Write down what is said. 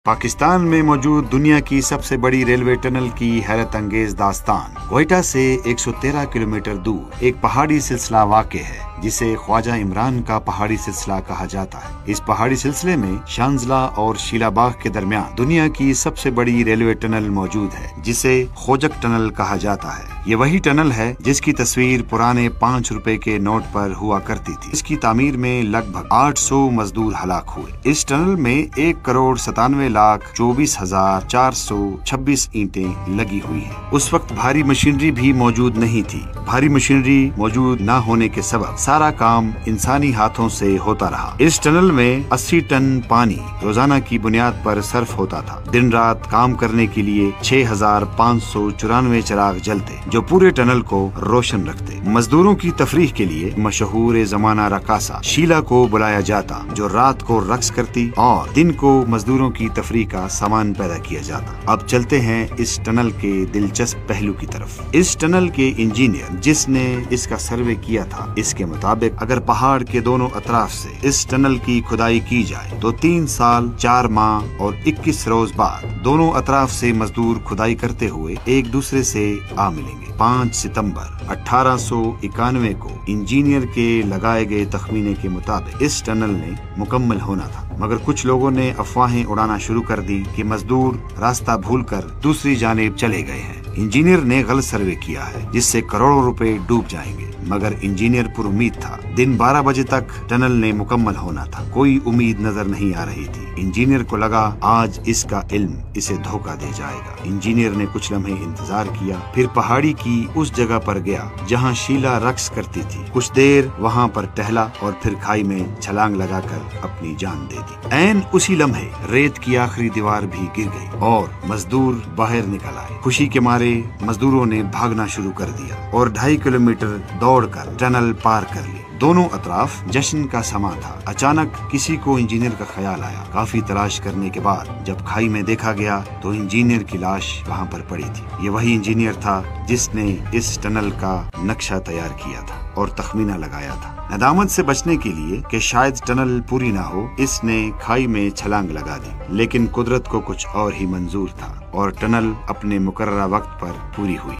पाकिस्तान में मौजूद दुनिया की सबसे बड़ी रेलवे टनल की हैरत अंगेज दास्तान। क्वेटा से 113 किलोमीटर दूर एक पहाड़ी सिलसिला वाक़ है जिसे ख्वाजा इमरान का पहाड़ी सिलसिला कहा जाता है। इस पहाड़ी सिलसिले में शांजला और शीलाबाग के दरमियान दुनिया की सबसे बड़ी रेलवे टनल मौजूद है जिसे खोजक टनल कहा जाता है। ये वही टनल है जिसकी तस्वीर पुराने 5 रुपए के नोट पर हुआ करती थी। इसकी तामीर में लगभग 800 मजदूर हलाक हुए। इस टनल में 1,97,24,426 ईंटें लगी हुई हैं। उस वक्त भारी मशीनरी भी मौजूद नहीं थी। भारी मशीनरी मौजूद न होने के सबब सारा काम इंसानी हाथों से होता रहा। इस टनल में 80 टन पानी रोजाना की बुनियाद पर सर्फ होता था। दिन रात काम करने के लिए 6,594 चिराग जलते जो पूरे टनल को रोशन रखते। मजदूरों की तफरीह के लिए मशहूर जमाना रकासा शीला को बुलाया जाता जो रात को रक्स करती और दिन को मजदूरों की तफरीह का सामान पैदा किया जाता। अब चलते हैं इस टनल के दिलचस्प पहलू की तरफ। इस टनल के इंजीनियर जिसने इसका सर्वे किया था, इसके मुताबिक अगर पहाड़ के दोनों अतराफ से इस टनल की खुदाई की जाए तो 3 साल 4 माह और 21 रोज बाद दोनों अतराफ से मजदूर खुदाई करते हुए एक दूसरे से आ मिलेंगे। 5 सितंबर 1891 को इंजीनियर के लगाए गए तखमीने के मुताबिक इस टनल ने मुकम्मल होना था, मगर कुछ लोगों ने अफवाहें उड़ाना शुरू कर दी कि मजदूर रास्ता भूलकर दूसरी जानिब चले गए हैं। इंजीनियर ने गलत सर्वे किया है जिससे करोड़ों रुपए डूब जाएंगे, मगर इंजीनियर पुरुमीद था। दिन 12 बजे तक टनल ने मुकम्मल होना था। कोई उम्मीद नजर नहीं आ रही थी। इंजीनियर को लगा आज इसका इल्म इसे धोखा दे जाएगा। इंजीनियर ने कुछ लम्हे इंतजार किया, फिर पहाड़ी की उस जगह पर गया जहां शीला रक्स करती थी। कुछ देर वहां पर टहला और फिर खाई में छलांग लगाकर अपनी जान दे दी। ऐन उसी लम्हे रेत की आखिरी दीवार भी गिर गई और मजदूर बाहर निकल आए। खुशी के मारे मजदूरों ने भागना शुरू कर दिया और 2.5 किलोमीटर दौड़कर टनल पार कर ली। दोनों अतराफ जश्न का समा था। अचानक किसी को इंजीनियर का ख्याल आया। काफी तलाश करने के बाद जब खाई में देखा गया तो इंजीनियर की लाश वहां पर पड़ी थी। ये वही इंजीनियर था जिसने इस टनल का नक्शा तैयार किया था और तखमीना लगाया था। नदामत से बचने के लिए कि शायद टनल पूरी ना हो, इसने खाई में छलांग लगा दी, लेकिन कुदरत को कुछ और ही मंजूर था और टनल अपने मुकर्ररा वक्त पर पूरी हुई।